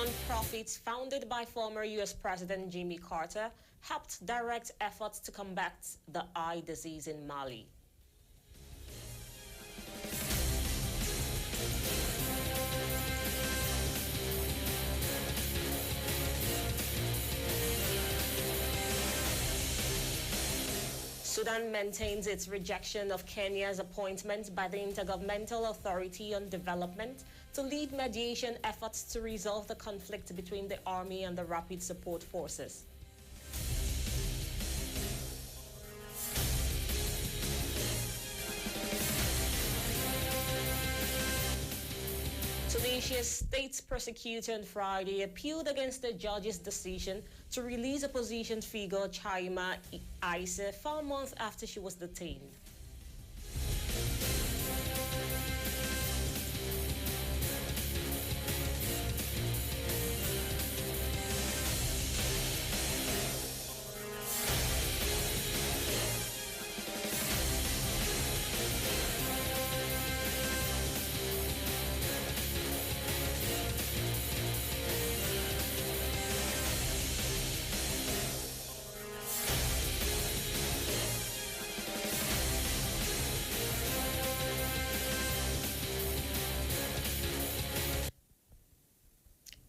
Non-profits founded by former U.S. President Jimmy Carter helped direct efforts to combat the eye disease in Mali. Sudan maintains its rejection of Kenya's appointment by the Intergovernmental Authority on Development to lead mediation efforts to resolve the conflict between the army and the Rapid Support Forces. Tunisia's state prosecutor on Friday appealed against the judge's decision to release opposition figure Chaima Issa 4 months after she was detained.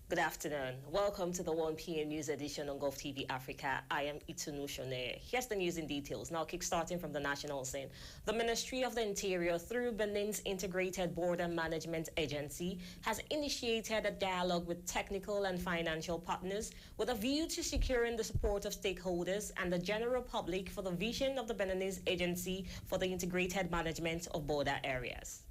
Good afternoon. Welcome to the 1 p.m. news edition on Golfe TV Africa. I am Itunu Shone. Here's the news in details. Now, kickstarting from the national scene. The Ministry of the Interior, through Benin's Integrated Border Management Agency, has initiated a dialogue with technical and financial partners with a view to securing the support of stakeholders and the general public for the vision of the Beninese Agency for the Integrated Management of Border Areas.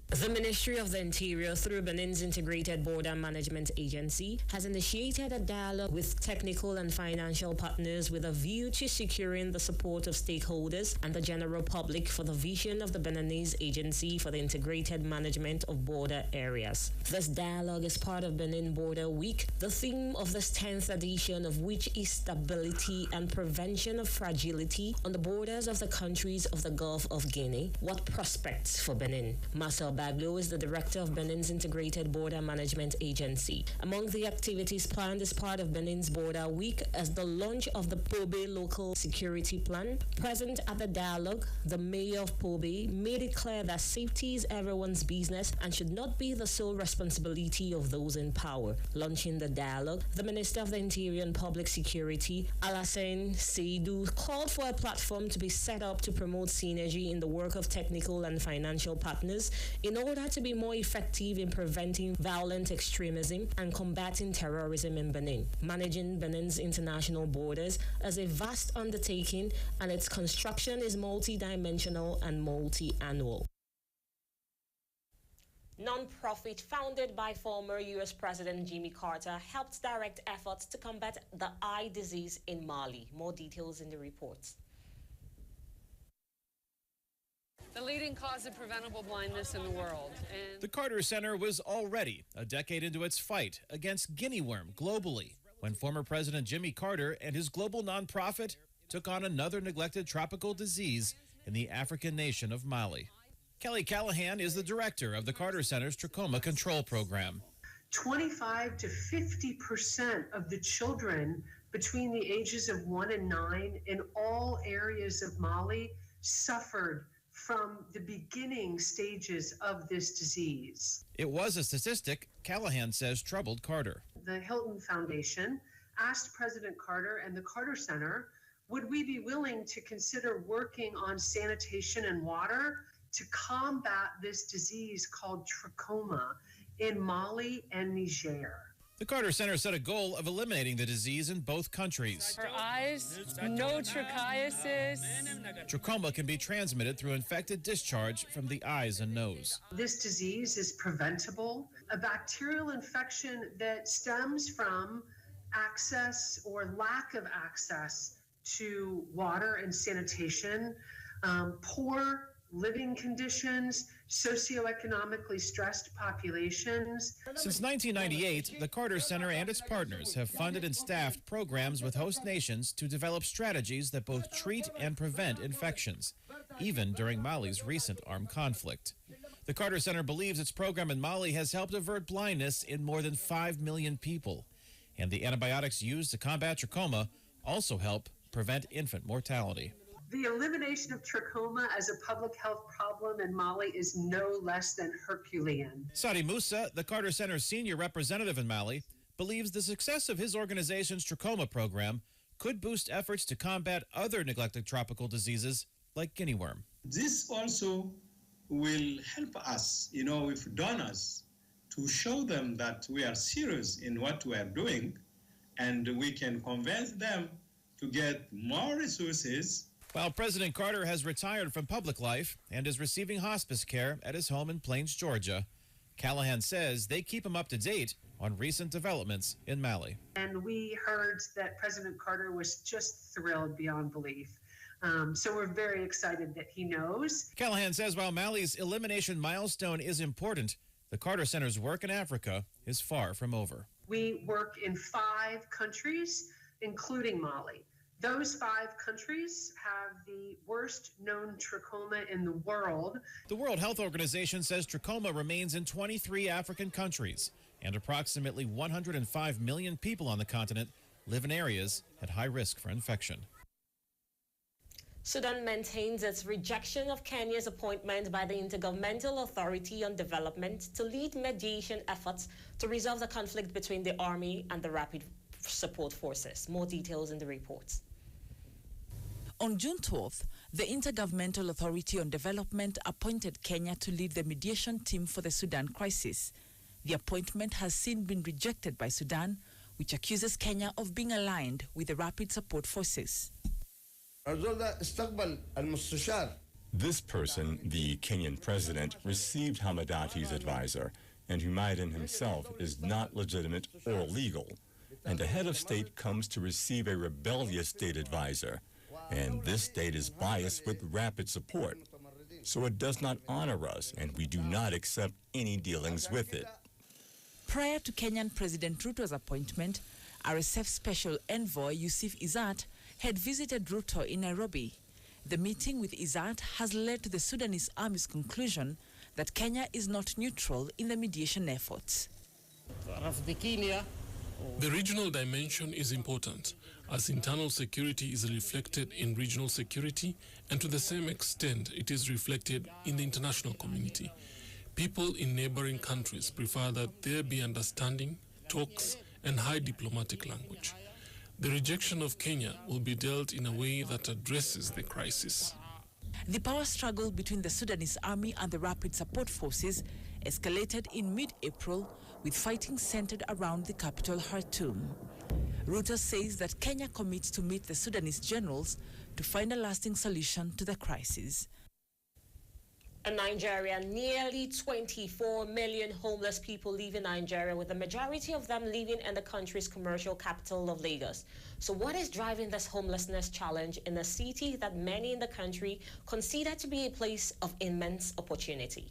The Ministry of the Interior, through Benin's Integrated Border Management Agency, has initiated a dialogue with technical and financial partners with a view to securing the support of stakeholders and the general public for the vision of the Beninese Agency for the Integrated Management of Border Areas. This dialogue is part of Benin Border Week, the theme of this 10th edition of which is stability and prevention of fragility on the borders of the countries of the Gulf of Guinea. What prospects for Benin? Marcel Baglo is the director of Benin's Integrated Border Management Agency. Among the activities planned as part of Benin's Border Week is the launch of the Pobe Local Security Plan. Present at the dialogue, the mayor of Pobe made it clear that safety is everyone's business and should not be the sole responsibility of those in power. Launching the dialogue, the Minister of the Interior and Public Security, Alassane Seydou, called for a platform to be set up to promote synergy in the work of technical and financial partners in order to be more effective in preventing violent extremism and combating terrorism in Benin. Managing Benin's international borders is a vast undertaking, and its construction is multi-dimensional and multi-annual. Non-profit founded by former U.S. President Jimmy Carter helped direct efforts to combat the eye disease in Mali. More details in the report. The leading cause of preventable blindness in the world. And the Carter Center was already a decade into its fight against guinea worm globally when former President Jimmy Carter and his global nonprofit took on another neglected tropical disease in the African nation of Mali. Kelly Callahan is the director of the Carter Center's trachoma control program. 25 to 50% of the children between the ages of 1 and 9 in all areas of Mali suffered from the beginning stages of this disease. It was a statistic Callahan says troubled Carter. The Hilton Foundation asked President Carter and the Carter Center, would we be willing to consider working on sanitation and water to combat this disease called trachoma in Mali and Niger? The Carter Center set a goal of eliminating the disease in both countries. for eyes, no trichiasis. Trachoma can be transmitted through infected discharge from the eyes and nose. This disease is preventable. A bacterial infection that stems from access or lack of access to water and sanitation, poor living conditions, socioeconomically stressed populations. Since 1998, the Carter Center and its partners have funded and staffed programs with host nations to develop strategies that both treat and prevent infections, even during Mali's recent armed conflict. The Carter Center believes its program in Mali has helped avert blindness in more than 5 million people. And the antibiotics used to combat trachoma also help prevent infant mortality. The elimination of trachoma as a public health problem in Mali is no less than Herculean. Sadi Musa, the Carter Center's senior representative in Mali, believes the success of his organization's trachoma program could boost efforts to combat other neglected tropical diseases like guinea worm. This also will help us, with donors, to show them that we are serious in what we are doing, and we can convince them to get more resources. While President Carter has retired from public life and is receiving hospice care at his home in Plains, Georgia, Callahan says they keep him up to date on recent developments in Mali. And we heard that President Carter was just thrilled beyond belief. So we're very excited that he knows. Callahan says while Mali's elimination milestone is important, the Carter Center's work in Africa is far from over. We work in 5 countries, including Mali. Those 5 countries have the worst known trachoma in the world. The World Health Organization says trachoma remains in 23 African countries, and approximately 105 million people on the continent live in areas at high risk for infection. Sudan maintains its rejection of Kenya's appointment by the Intergovernmental Authority on Development to lead mediation efforts to resolve the conflict between the army and the Rapid Support Forces. More details in the report. On June 12th, the Intergovernmental Authority on Development appointed Kenya to lead the mediation team for the Sudan crisis. The appointment has since been rejected by Sudan, which accuses Kenya of being aligned with the Rapid Support Forces. This person, the Kenyan president, received Hamadati's advisor, and Juien himself is not legitimate or legal. And a head of state comes to receive a rebellious state advisor, and this state is biased with rapid support. So it does not honor us, and we do not accept any dealings with it. Prior to Kenyan President Ruto's appointment, RSF Special Envoy Yusuf Izzat had visited Ruto in Nairobi. The meeting with Izzat has led to the Sudanese army's conclusion that Kenya is not neutral in the mediation efforts. The regional dimension is important, as internal security is reflected in regional security, and to the same extent it is reflected in the international community. People in neighboring countries prefer that there be understanding, talks, and high diplomatic language. The rejection of Kenya will be dealt in a way that addresses the crisis. The power struggle between the Sudanese army and the Rapid Support Forces escalated in mid-April, with fighting centered around the capital Khartoum. Ruto says that Kenya commits to meet the Sudanese generals to find a lasting solution to the crisis. In Nigeria, nearly 24 million homeless people live in Nigeria, with the majority of them living in the country's commercial capital of Lagos. So what is driving this homelessness challenge in a city that many in the country consider to be a place of immense opportunity?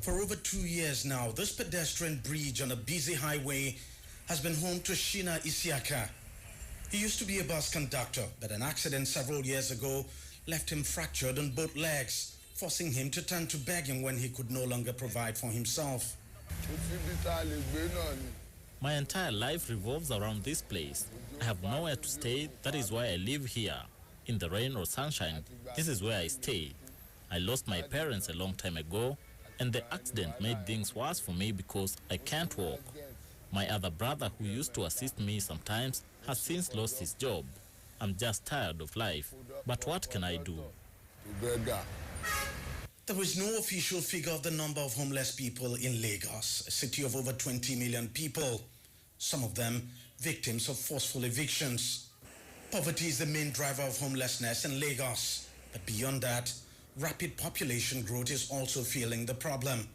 For over 2 years now, this pedestrian bridge on a busy highway has been home to Shina Isiaka. He used to be a bus conductor, but an accident several years ago left him fractured on both legs, forcing him to turn to begging when he could no longer provide for himself. My entire life revolves around this place. I have nowhere to stay, that is why I live here. In the rain or sunshine, this is where I stay. I lost my parents a long time ago, and the accident made things worse for me because I can't walk. My other brother, who used to assist me sometimes, has since lost his job. I'm just tired of life, but what can I do? There is no official figure of the number of homeless people in Lagos, a city of over 20 million people, some of them victims of forceful evictions. Poverty is the main driver of homelessness in Lagos, but beyond that, rapid population growth is also fueling the problem.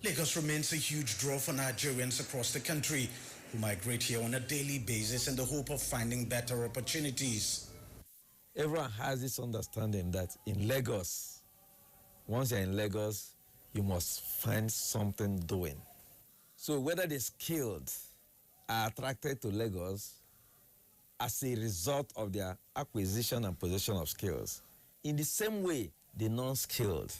Lagos remains a huge draw for Nigerians across the country who migrate here on a daily basis in the hope of finding better opportunities. Everyone has this understanding that in Lagos, once you're in Lagos, you must find something doing. So whether the skilled are attracted to Lagos as a result of their acquisition and possession of skills, in the same way, the non-skilled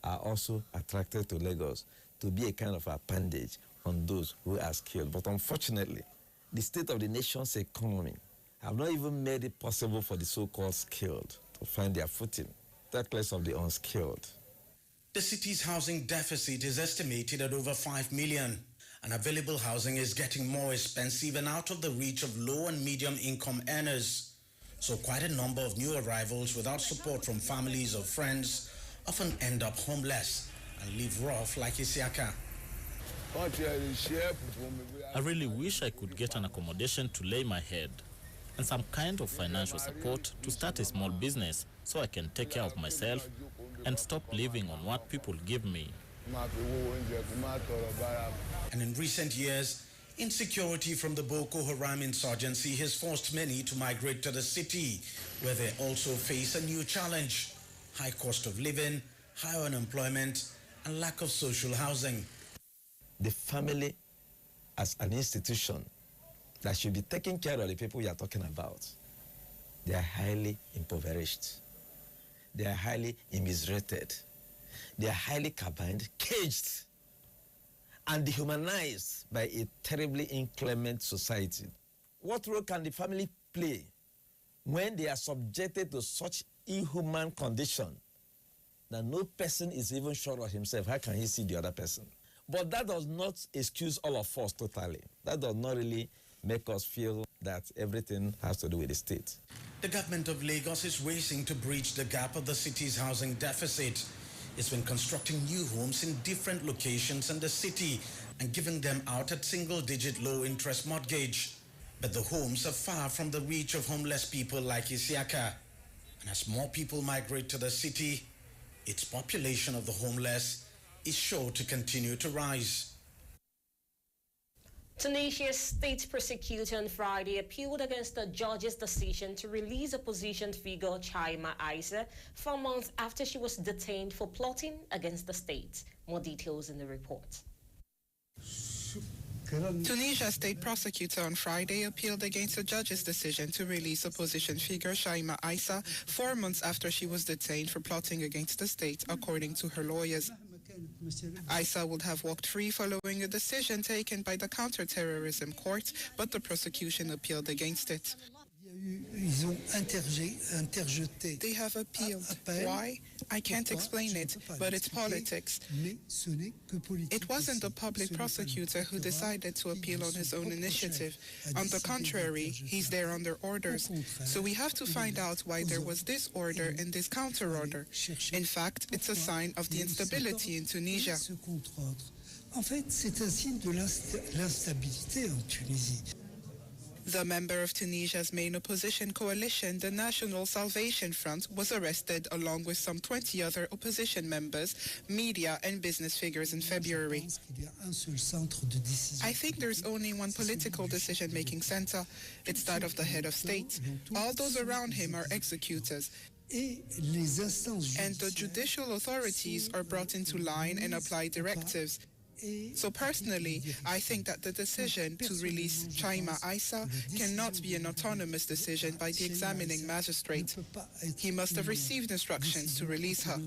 are also attracted to Lagos to be a kind of appendage on those who are skilled. But unfortunately, the state of the nation's economy have not even made it possible for the so-called skilled to find their footing, that less of the unskilled. The city's housing deficit is estimated at over 5 million, and available housing is getting more expensive and out of the reach of low and medium income earners. So quite a number of new arrivals without support from families or friends often end up homeless and live rough like Isiaka. I really wish I could get an accommodation to lay my head and some kind of financial support to start a small business so I can take care of myself and stop living on what people give me. And in recent years, insecurity from the Boko Haram insurgency has forced many to migrate to the city, where they also face a new challenge: high cost of living, high unemployment, and lack of social housing. The family as an institution that should be taking care of the people you are talking about, they are highly impoverished. They are highly immiserated. They are highly cabined, caged, and dehumanized by a terribly inclement society. What role can the family play when they are subjected to such inhuman condition that no person is even sure of himself? How can he see the other person? But that does not excuse all of us totally. That does not really make us feel that everything has to do with the state. The government of Lagos is racing to bridge the gap of the city's housing deficit. It's been constructing new homes in different locations in the city and giving them out at single-digit low-interest mortgage. But the homes are far from the reach of homeless people like Isiaka. And as more people migrate to the city, its population of the homeless is sure to continue to rise. Tunisia's state prosecutor on Friday appealed against the judge's decision to release opposition figure Chaima Issa 4 months after she was detained for plotting against the state. More details in the report. Tunisia's state prosecutor on Friday appealed against the judge's decision to release opposition figure Chaima Issa 4 months after she was detained for plotting against the state, according to her lawyers. Issa would have walked free following a decision taken by the counter-terrorism court, but the prosecution appealed against it. They have appealed. Why? I can't explain it, but it's politics. It wasn't the public prosecutor who decided to appeal on his own initiative. On the contrary, he's there under orders. So we have to find out why there was this order and this counter-order. In fact, it's a sign of the instability in Tunisia. En fait, c'est un signe de l'instabilité en Tunisie. The member of Tunisia's main opposition coalition, the National Salvation Front, was arrested along with some 20 other opposition members, media and business figures in February. I think there's only one political decision-making center. It's that of the head of state. All those around him are executors. And the judicial authorities are brought into line and apply directives. So personally, I think that the decision to release Chaima Issa cannot be an autonomous decision by the examining magistrate. He must have received instructions to release her.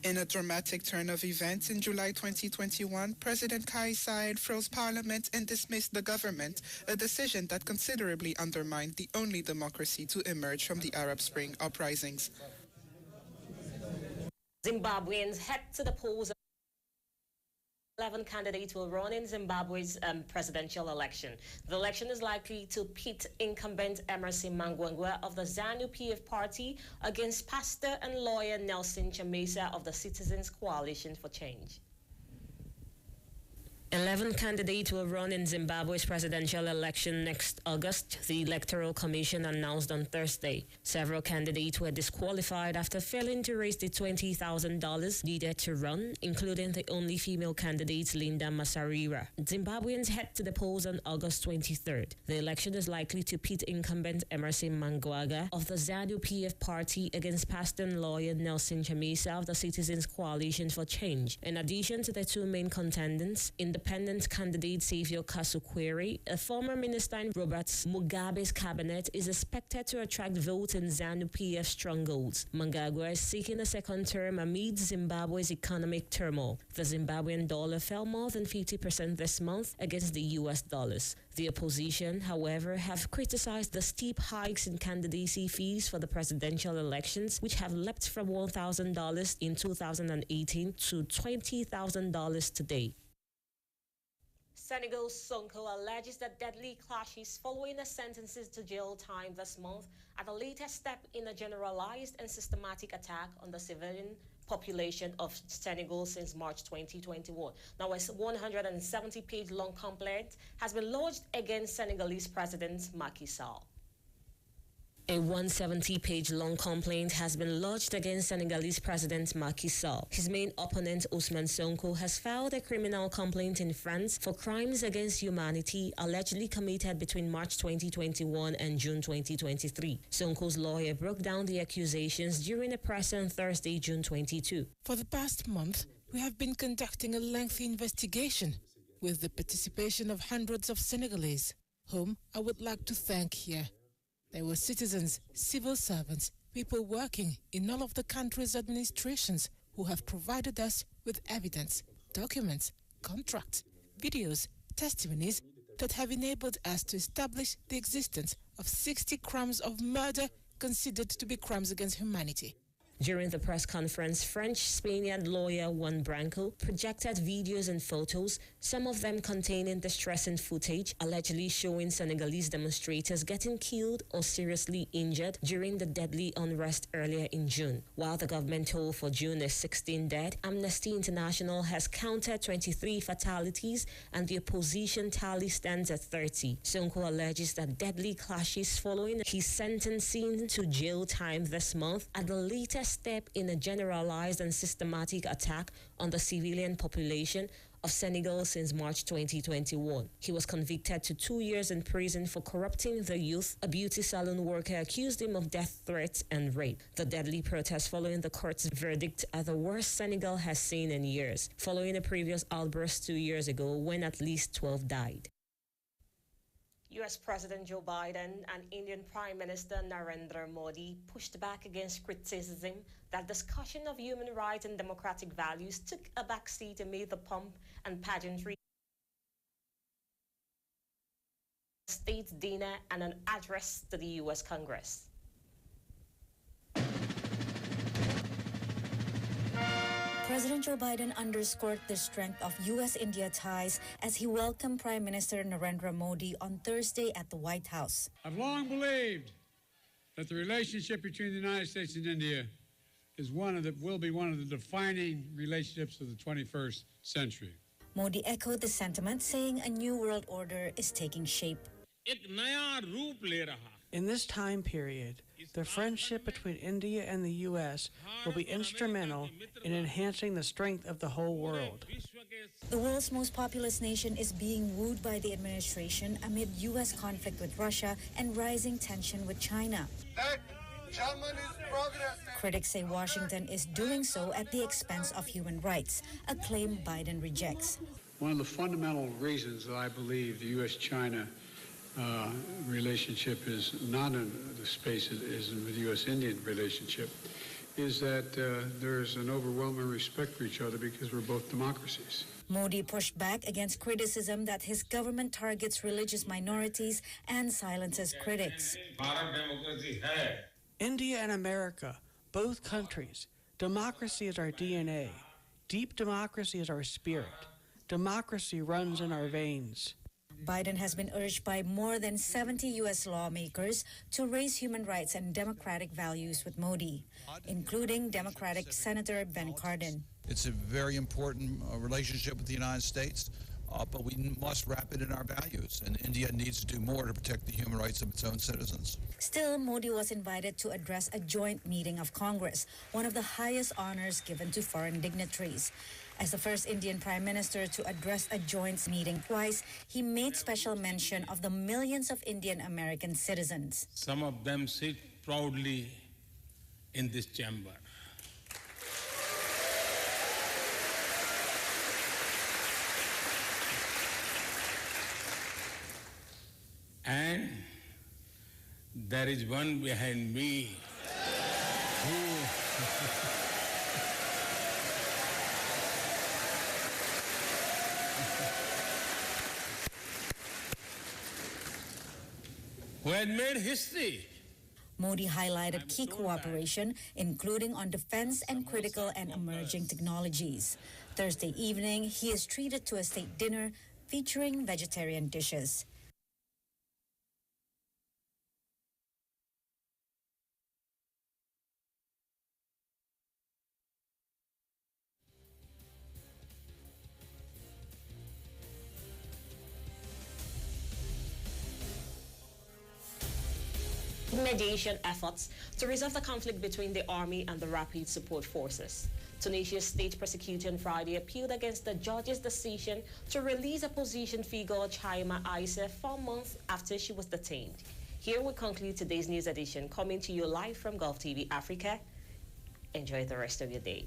In a dramatic turn of events, in July 2021, President Kais Saied froze parliament and dismissed the government, a decision that considerably undermined the only democracy to emerge from the Arab Spring uprisings. Zimbabweans head to the polls. 11 candidates will run in Zimbabwe's presidential election. The election is likely to pit incumbent Emerson Mnangagwa of the ZANU-PF party against pastor and lawyer Nelson Chamisa of the Citizens Coalition for Change. 11 candidates will run in Zimbabwe's presidential election next August, the Electoral Commission announced on Thursday. Several candidates were disqualified after failing to raise the $20,000 needed to run, including the only female candidate, Linda Masarira. Zimbabweans head to the polls on August 23rd. The election is likely to pit incumbent Emerson Mnangagwa of the ZANU-PF party against pastor and lawyer Nelson Chamisa of the Citizens Coalition for Change. In addition to the two main contenders, in the independent candidate Saviour Kasukwere, a former minister in Robert Mugabe's cabinet, is expected to attract votes in ZANU-PF strongholds. Mnangagwa is seeking a second term amid Zimbabwe's economic turmoil. The Zimbabwean dollar fell more than 50% this month against the US dollars. The opposition, however, have criticized the steep hikes in candidacy fees for the presidential elections, which have leapt from $1,000 in 2018 to $20,000 today. Senegal's Sonko alleges that deadly clashes following the sentences to jail time this month are the latest step in a generalized and systematic attack on the civilian population of Senegal since March 2021. Now, a 170-page long complaint has been lodged against Senegalese President Macky Sall. A 170-page long complaint has been lodged against Senegalese President Macky Sall. His main opponent, Ousmane Sonko, has filed a criminal complaint in France for crimes against humanity allegedly committed between March 2021 and June 2023. Sonko's lawyer broke down the accusations during a press on Thursday, June 22. For the past month, we have been conducting a lengthy investigation with the participation of hundreds of Senegalese, whom I would like to thank here. They were citizens, civil servants, people working in all of the country's administrations who have provided us with evidence, documents, contracts, videos, testimonies that have enabled us to establish the existence of 60 crimes of murder considered to be crimes against humanity. During the press conference, French-Spaniard lawyer Juan Branco projected videos and photos, some of them containing distressing footage, allegedly showing Senegalese demonstrators getting killed or seriously injured during the deadly unrest earlier in June. While the government toll for June is 16 dead, Amnesty International has counted 23 fatalities and the opposition tally stands at 30. Sonko alleges that deadly clashes following his sentencing to jail time this month are the latest step in a generalized and systematic attack on the civilian population of Senegal since March 2021. He was convicted to 2 years in prison for corrupting the youth. A beauty salon worker accused him of death threats and rape. The deadly protests following the court's verdict are the worst Senegal has seen in years, following a previous outburst 2 years ago when at least 12 died. U.S. President Joe Biden and Indian Prime Minister Narendra Modi pushed back against criticism that discussion of human rights and democratic values took a backseat amid the pomp and pageantry state's dinner and an address to the U.S. Congress. President Joe Biden underscored the strength of U.S.-India ties as he welcomed Prime Minister Narendra Modi on Thursday at the White House. I've long believed that the relationship between the United States and India is will be one of the defining relationships of the 21st century. Modi echoed the sentiment, saying a new world order is taking shape. In this time period, the friendship between India and the U.S. will be instrumental in enhancing the strength of the whole world. The world's most populous nation is being wooed by the administration amid U.S. conflict with Russia and rising tension with China. Critics say Washington is doing so at the expense of human rights, a claim Biden rejects. One of the fundamental reasons that I believe the U.S.-China relationship is not in the space it is in the U.S.-Indian relationship is that there's an overwhelming respect for each other because we're both democracies. Modi pushed back against criticism that his government targets religious minorities and silences critics. India and America, both countries, democracy is our DNA. Deep democracy is our spirit. Democracy runs in our veins. Biden has been urged by more than 70 U.S. lawmakers to raise human rights and democratic values with Modi, including Democratic Senator Ben Cardin. It's a very important relationship with the United States, but we must wrap it in our values, and India needs to do more to protect the human rights of its own citizens. Still, Modi was invited to address a joint meeting of Congress, one of the highest honors given to foreign dignitaries. As the first Indian Prime Minister to address a joint meeting twice, he made special mention of the millions of Indian American citizens. Some of them sit proudly in this chamber. And there is one behind me who had made history. Modi highlighted key cooperation, including on defense and critical and emerging technologies. Thursday evening, he is treated to a state dinner featuring vegetarian dishes. Mediation efforts to resolve the conflict between the army and the Rapid Support Forces. Tunisia's state prosecutor on Friday appealed against the judge's decision to release opposition figure Chaima Aissa 4 months after she was detained. Here we conclude today's news edition, coming to you live from Golfe TV Africa. Enjoy the rest of your day.